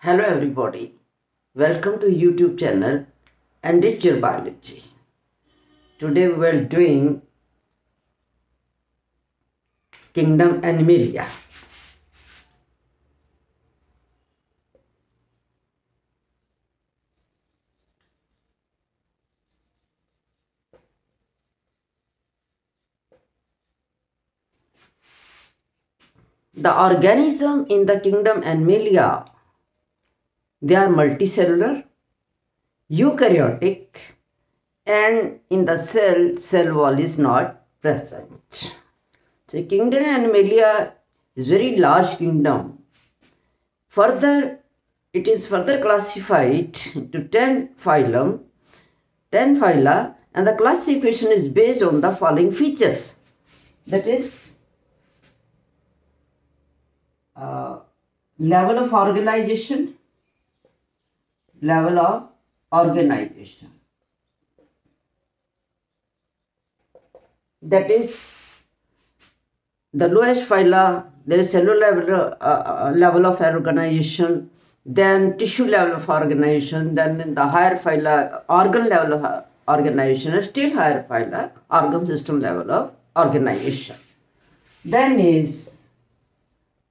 Hello everybody, welcome to YouTube channel Enrich Your Biology. Today we are doing Kingdom Animalia. The organism in the Kingdom Animalia, they are multicellular, eukaryotic, and in the cell wall is not present. So Kingdom Animalia is very large kingdom. Further, it is further classified to 10 phyla, and the classification is based on the following features. That is, level of organization, that is, the lowest phyla, there is cellular level of organization, then tissue level of organization, then in the higher phyla, organ level of organization, and still higher phyla, organ system level of organization. Then is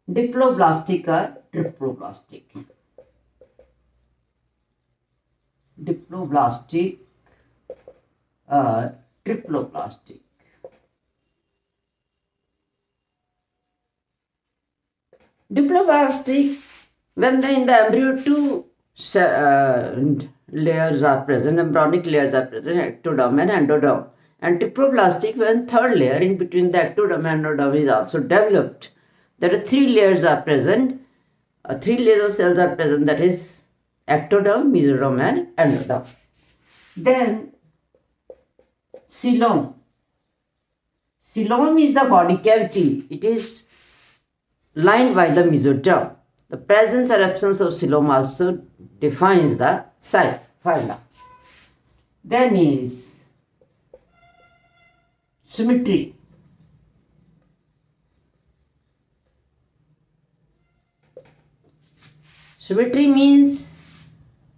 diploblastic or triploblastic. Diploblastic or triploblastic. Diploblastic, when in the embryo two layers are present, embryonic layers are present, ectoderm and endoderm. And triploblastic, when third layer in between the ectoderm and endoderm is also developed. That is, three layers are present, three layers of cells are present, that is ectoderm, mesoderm and endoderm. Then coelom. Coelom is the body cavity. It is lined by the mesoderm. The presence or absence of coelom also defines the phyla. Then is symmetry. Symmetry means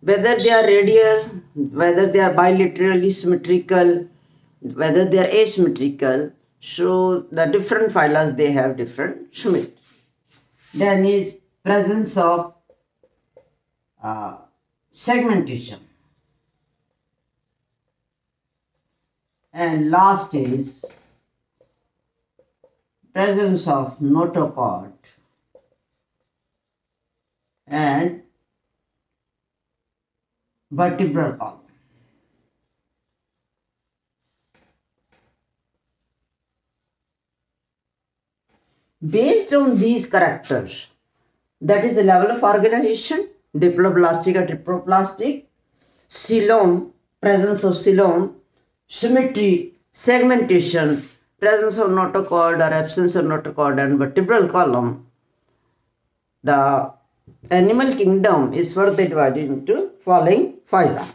whether they are radial, whether they are bilaterally symmetrical, whether they are asymmetrical. So the different phyla, they have different symmetry. Then is presence of segmentation. And last is presence of notochord and vertebral column. Based on these characters, that is the level of organization, diploblastic or triploblastic, coelom, presence of coelom, symmetry, segmentation, presence of notochord or absence of notochord and vertebral column, the animal kingdom is further divided into following phyla.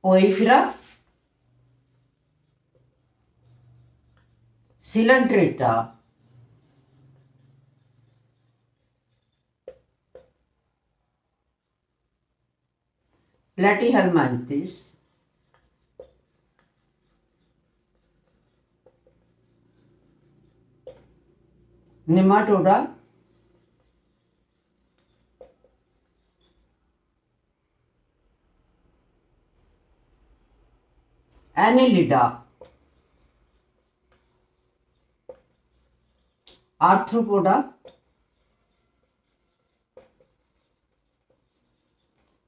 Porifera, Coelenterata, Platyhelminthes, Nematoda, Annelida, Arthropoda,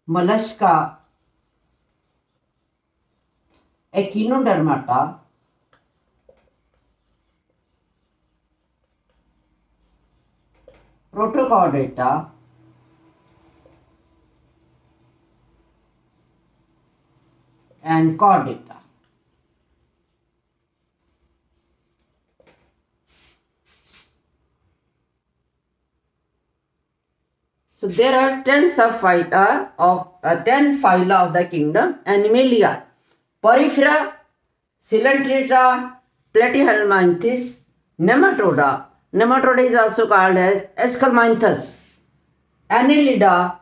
Mollusca, Echinodermata, Protochordata, and chordata. So there are 10 subphyla of 10 phyla of the kingdom Animalia. Porifera, Coelenterata, Platyhelminthes, Nematoda. Nematoda is also called as Esculminthes. Annelida,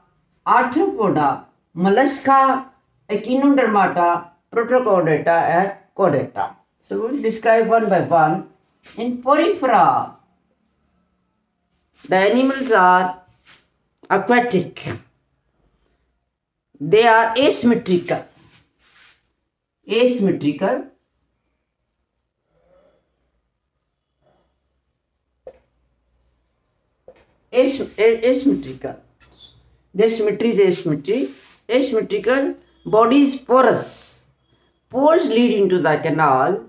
Arthropoda, Mollusca, Echinodermata, Protochordata and Chordata. So we'll describe one by one. In Porifera, the animals are aquatic. They are asymmetrical. Asymmetrical. Asymmetrical. The symmetry is asymmetry. Asymmetrical. Body is porous. Pores lead into the canal,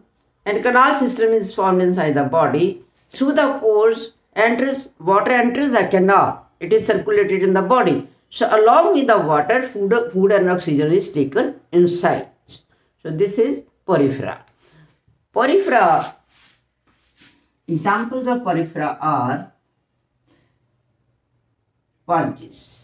and canal system is formed inside the body. Through the pores, water enters the canal. It is circulated in the body. So along with the water, food and oxygen is taken inside. So this is porifera. Porifera, examples of porifera are sponges.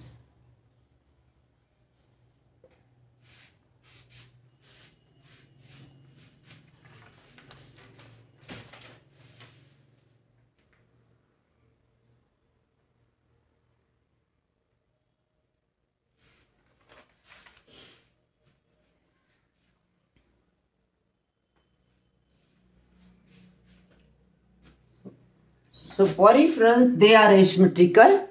So poriferans, they are asymmetrical.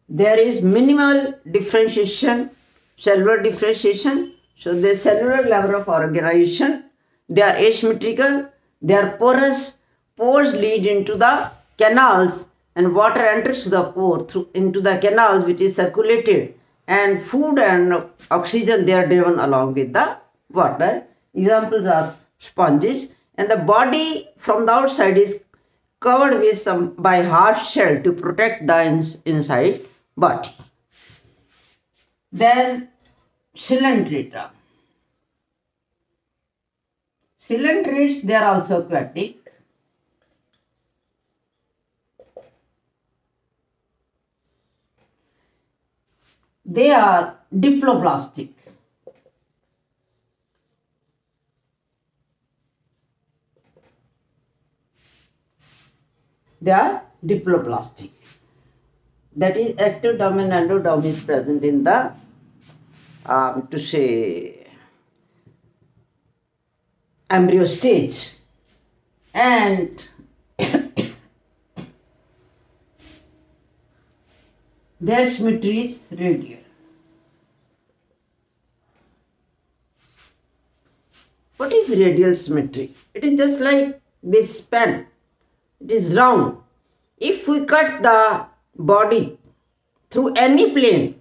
There is minimal differentiation, cellular differentiation. So the cellular level of organization, they are asymmetrical, they are porous, pores lead into the canals and water enters to the pore into the canals which is circulated, and food and oxygen, they are driven along with the water. Examples are sponges, and the body from the outside is covered with by hard shell to protect the inside body. Then Coelenterata. Coelenterates, they are also aquatic. They are diploblastic. They are diploblastic. That is, ectoderm and endoderm is present in the, embryo stage. And their symmetry is radial. What is radial symmetry? It is just like this pen. It is round. If we cut the body through any plane,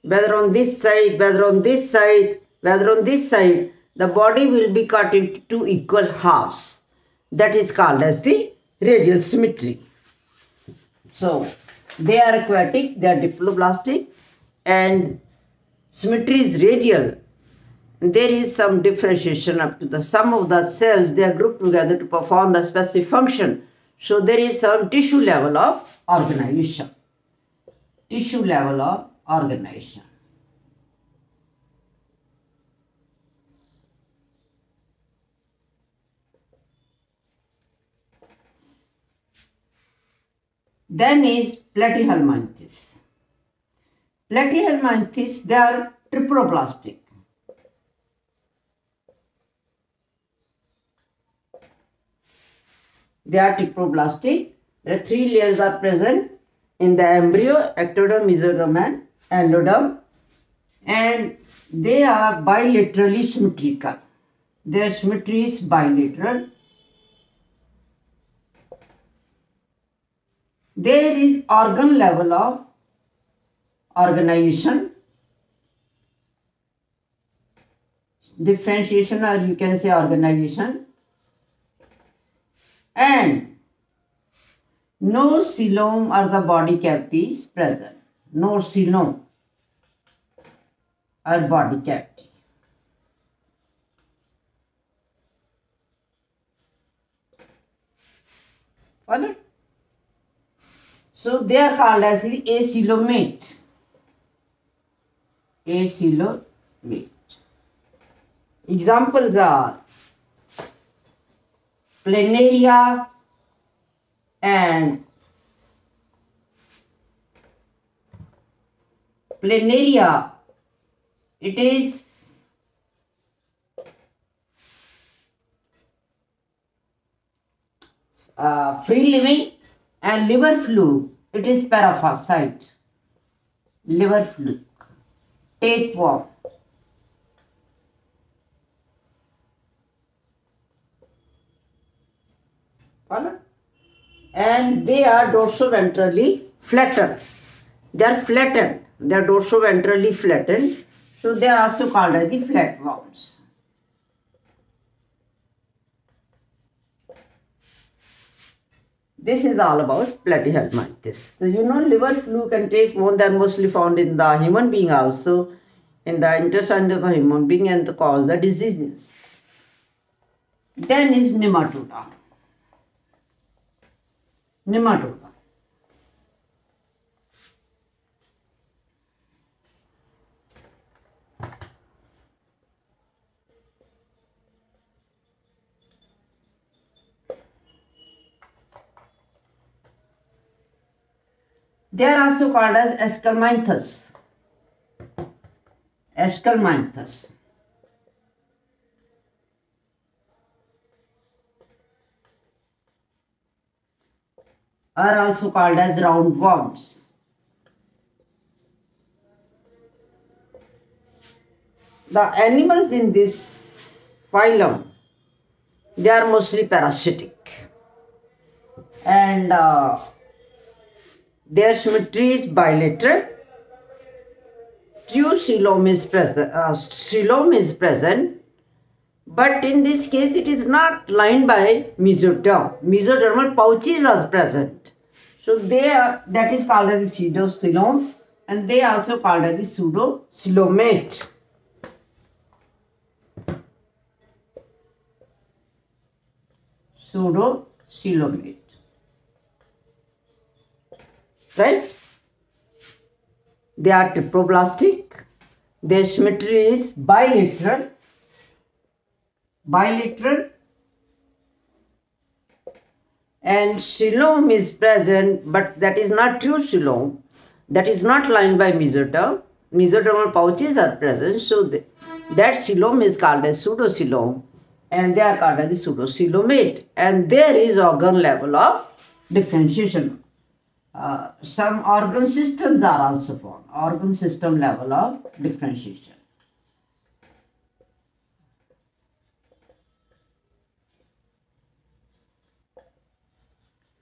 whether on this side, whether on this side, whether on this side, the body will be cut into two equal halves. That is called as the radial symmetry. So, they are aquatic, they are diploblastic, and symmetry is radial. And there is some differentiation up to the sum of the cells, they are grouped together to perform the specific function. So there is some tissue level of organization. Tissue level of organization. Then is Platyhelminthes. Platyhelminthes, they are triploblastic. They are triploblastic. The three layers are present in the embryo: ectoderm, mesoderm and endoderm. And they are bilaterally symmetrical. Their symmetry is bilateral. There is organ level of organization, differentiation, or you can say organization, and no coelom or the body cavity is present. No coelom or body cavity. Got it? So they are called as the acoelomate. Acoelomate. Examples are planaria and planaria, it is free living, and liver fluke, it is paraphyte. Liver fluke, tapeworm. And they are dorsoventrally flattened. They are flattened. They are dorsoventrally flattened. So they are also called as the flatworms. This is all about platyhelminthes. So you know liver fluke and tapeworm, they are mostly found in the human being also, in the intestine of the human being, and cause the diseases. Then is nematoda. Nematoda. They are also called as esculminthes. Esculminthes. Are also called as roundworms. The animals in this phylum, they are mostly parasitic, and their symmetry is bilateral. True coelom is present, but in this case it is not lined by mesoderm. Mesodermal pouches are present. So that is called as the pseudocoelom, and they are also called as the pseudocoelomate. Pseudocoelomate. Right? They are triploblastic. Their symmetry is bilateral. And coelom is present, but that is not true coelom. That is not lined by mesoderm. Mesodermal pouches are present, so that coelom is called as pseudocoelom, and they are called as the pseudocoelomate. And there is organ level of differentiation. Some organ systems are also found. Organ system level of differentiation.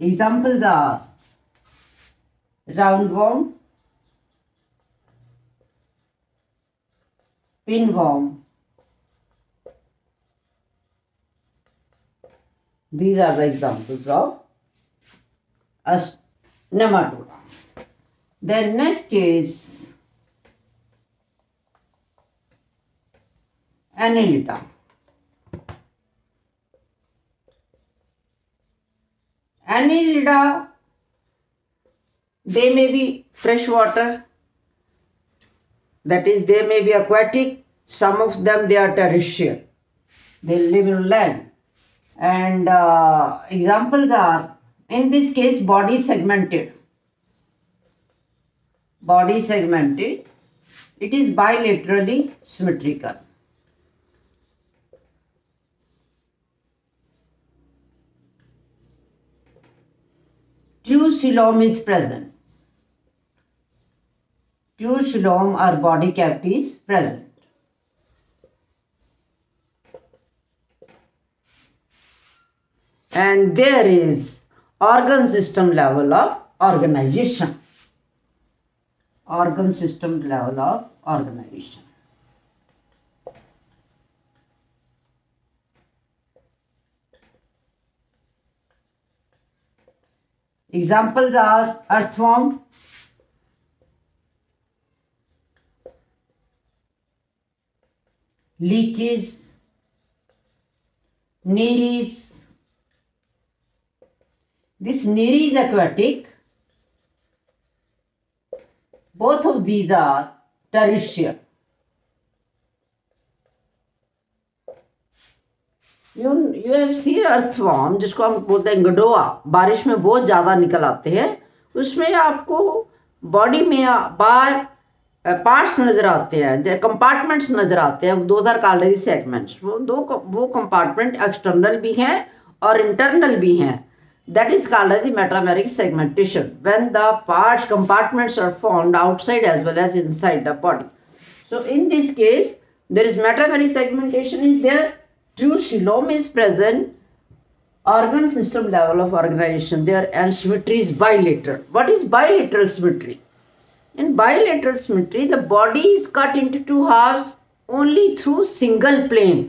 Examples are roundworm, pinworm. These are the examples of nematoda. Then next is annelida. Annelida, they may be freshwater, that is, they may be aquatic. Some of them, they are terrestrial. They live in land. And examples are, in this case, body segmented. Body segmented. It is bilaterally symmetrical. True coelom is present. True coelom or body cavity is present. And there is organ system level of organization. Organ system level of organization. Examples are earthworm, leeches, nereis. This nere is aquatic. Both of these are terrestrial. You have seen earthworm, जिसको हम बोलते हैं गडोआ, बारिश में बहुत ज़्यादा निकल आते हैं। उसमें आपको बॉडी में बार पार्ट्स नज़र आते हैं, कंपार्टमेंट्स नज़र आते हैं। Those are called as segments. वो कंपार्टमेंट एक्सटर्नल भी हैं और इंटरनल भी हैं। That is called as the metameric segmentation when the parts compartments are found outside as well as inside the body. So in this case, there is metameric segmentation is there. True coelom is present. Organ system level of organization there, and symmetry is bilateral. What is bilateral symmetry? In bilateral symmetry, the body is cut into two halves only through single plane.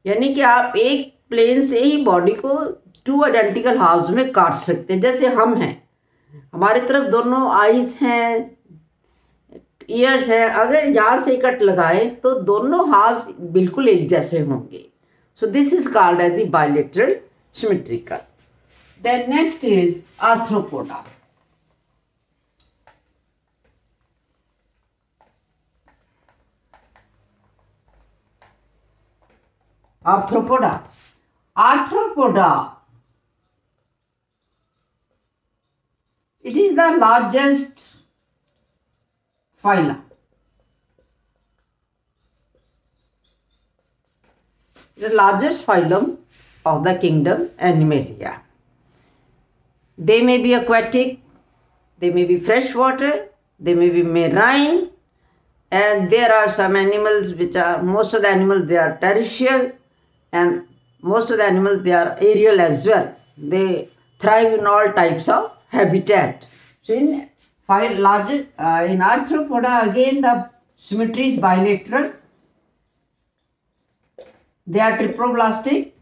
यानी कि आप एक plane से ही body को two identical halves में काट सकते हैं। जैसे हम हैं, हमारी तरफ दोनों आईज हैं, ईयर्स है, अगर यहाँ से कट लगाए तो दोनों हाफ्स बिल्कुल एक जैसे होंगे. So this is called as the bilateral symmetrical. Then next is Arthropoda. Arthropoda, it is the largest phyla. The largest phylum of the kingdom Animalia. They may be aquatic, they may be freshwater, they may be marine, and there are some animals which are, most of the animals they are terrestrial, and most of the animals they are aerial as well. They thrive in all types of habitat. So in arthropoda again the symmetry is bilateral. They are triploblastic.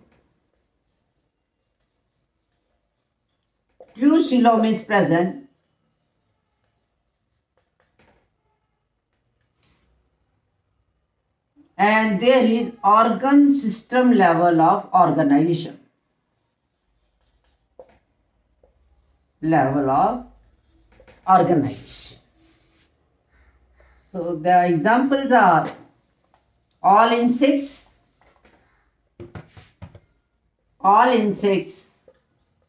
True coelom is present. And there is organ system level of organization. So the examples are all insects.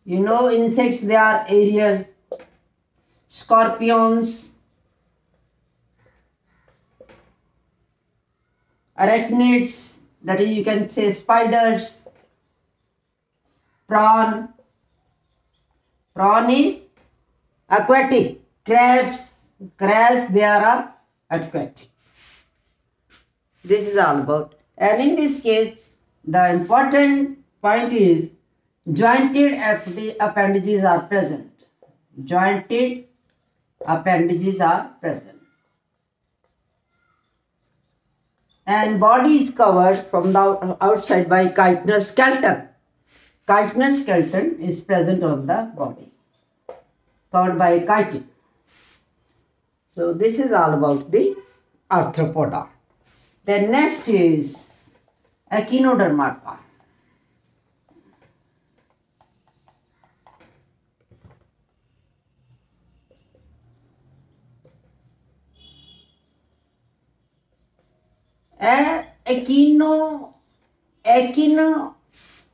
You know, insects, they are aerial. Scorpions, arachnids, that is, you can say spiders. Prawn is aquatic. Crabs, they are aquatic. This is all about. And in this case, the important point is jointed appendages are present. And body is covered from the outside by chitinous skeleton. Chitinous skeleton is present on the body, covered by chitin. So this is all about the arthropoda. Then next is echinodermata.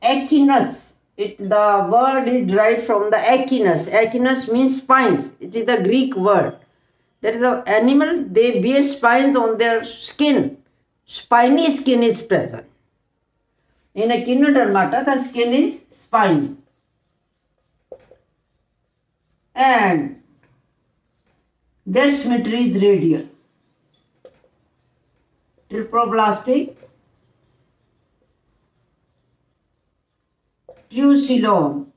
Echinus. The word is derived from the echinus. Echinus means spines. It is the Greek word. That is the animal, they bear spines on their skin. Spiny skin is present. In echinodermata, the skin is spiny. And their symmetry is radial. Triploblastic, true coelom,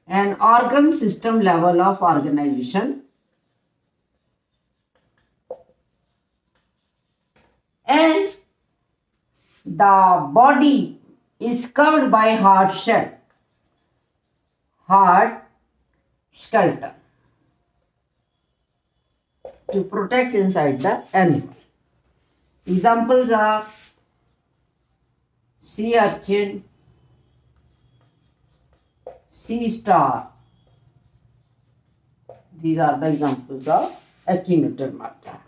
and organ system level of organization, and the body is covered by hard skeleton to protect inside the animal. Examples are sea urchin, sea star. These are the examples of echinodermata.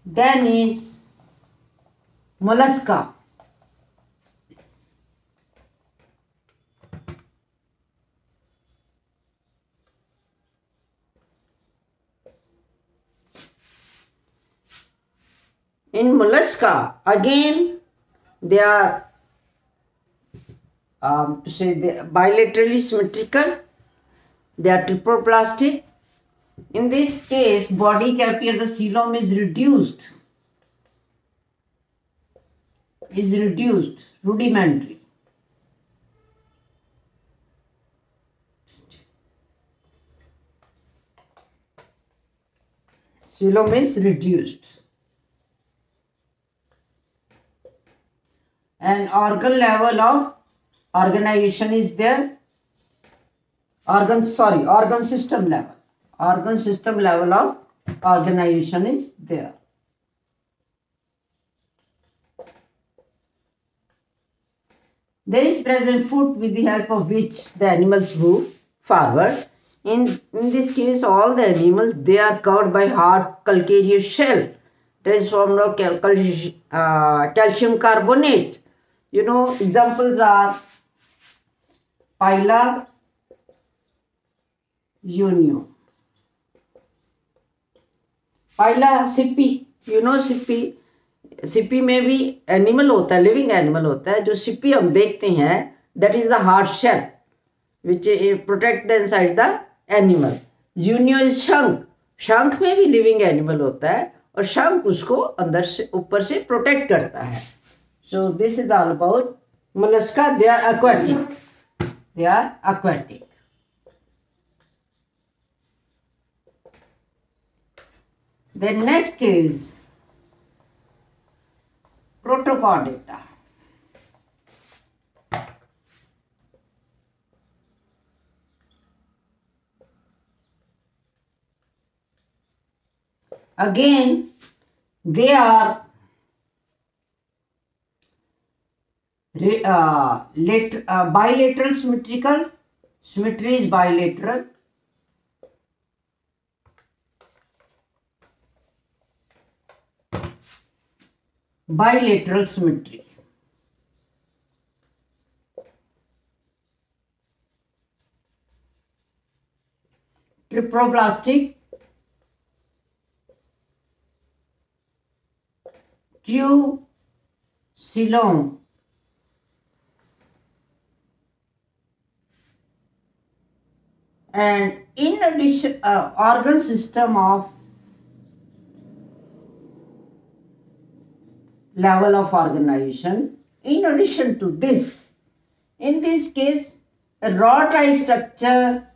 Then is mollusca. In mollusca, again, they are to say they are bilaterally symmetrical. They are triploplastic. In this case, body cavity of the coelom is reduced, rudimentary. Coelom is reduced. And organ level of organization is there. Organ system level. Organ system level of organization is there. There is present foot with the help of which the animals move forward. In this case, all the animals, they are covered by hard calcareous shell. That is formed of calcium carbonate. You know, examples are Pila unio. Pila Sippy, you know Sippy. Sippy में भी animal होता है, living animal होता है. जो सिप्पी हम देखते हैं, that is the hard shell which protect the inside the animal. Junio is शंख. शंख में भी लिविंग एनिमल होता है और शंख उसको अंदर से ऊपर से प्रोटेक्ट करता है. So this is all about mollusca. They are aquatic. They are aquatic. Then next is Protochordata. Again, they are bilateral symmetrical. Symmetry is bilateral. Bilateral symmetry. Triploplastic. True coelom. And in addition, organ system of level of organization. In addition to this, in this case, a rod-like structure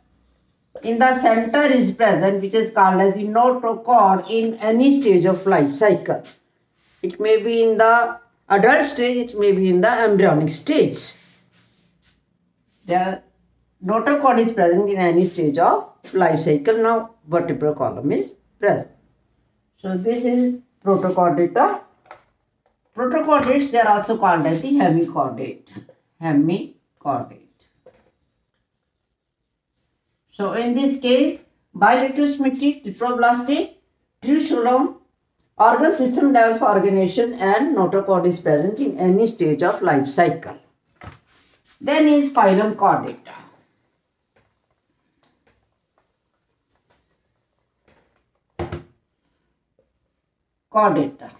in the center is present, which is called as the notochord in any stage of life cycle. It may be in the adult stage, it may be in the embryonic stage. The notochord is present in any stage of life cycle. Now, vertebral column is present. So, this is Protochordata. Protochordates, they are also called as the hemichordate. Hemichordate. So, in this case, bilateral symmetry, triploplastic, true coelom, organ system level of organization, and notochord is present in any stage of life cycle. Then is phylum Chordata. Chordata.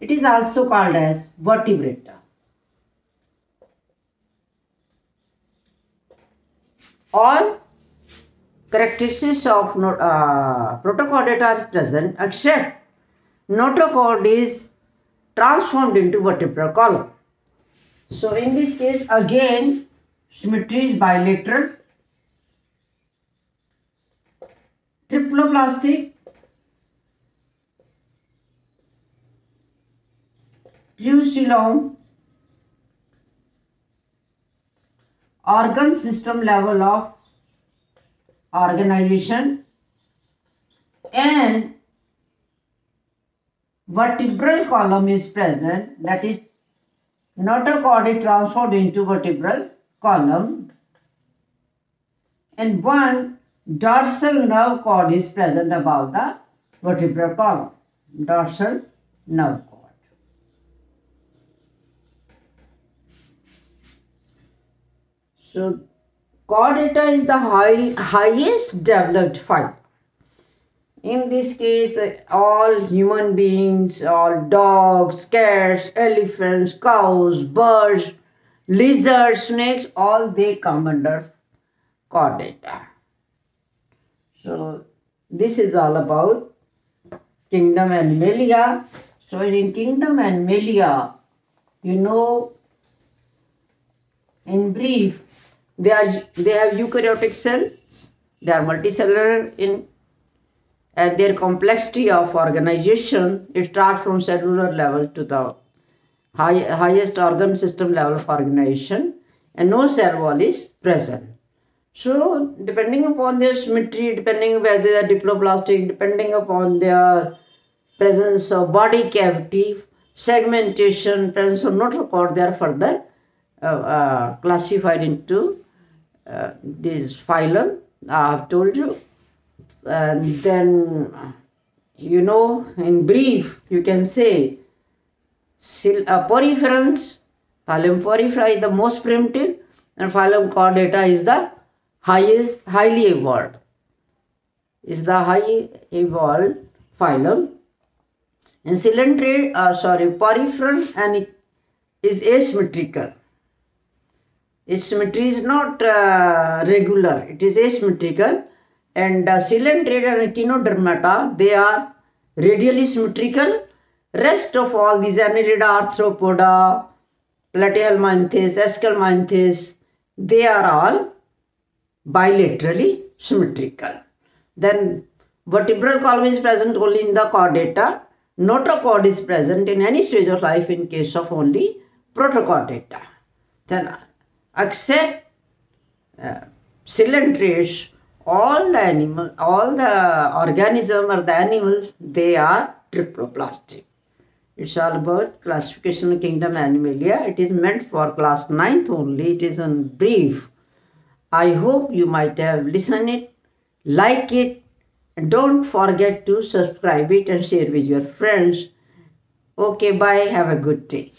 It is also called as vertebrata. All characteristics of Protochordata are present except notochord is transformed into vertebral column. So in this case, again, symmetry is bilateral, triploplastic, true coelom, organ system level of organization, and vertebral column is present, that is notochord is transformed into vertebral column, and one dorsal nerve cord is present above the vertebral column. Dorsal nerve cord. So, chordata is the highest developed fiber. In this case, all human beings, all dogs, cats, elephants, cows, birds, lizards, snakes, all they come under chordata. So, this is all about kingdom Animalia. So, in kingdom Animalia, you know, in brief, they have eukaryotic cells, they are multicellular and their complexity of organization, it starts from cellular level to the highest organ system level of organization, and no cell wall is present. So, depending upon their symmetry, depending whether they are diploblastic, depending upon their presence of body cavity, segmentation, presence of notochord, they are further classified into this phylum. I have told you. And then, you know, in brief, you can say poriferans, phylum Porifera is the most primitive, and phylum Chordata is the highly evolved. Is the highly evolved phylum. And poriferan and is asymmetrical. Its symmetry is not regular; it is asymmetrical. And coelenterate and echinodermata, they are radially symmetrical. Rest of all these annelida, arthropoda, platyhelminthes, esculminthes, they are all bilaterally symmetrical. Then vertebral column is present only in the chordata. Notochord is present in any stage of life in case of only protochordata. Then except coelenterates, all the organism or the animals, they are triploblastic. It's all about classification of kingdom Animalia. It is meant for class 9th only. It is in brief. I hope you might have listened it, like it, and don't forget to subscribe it and share with your friends. Okay, bye. Have a good day.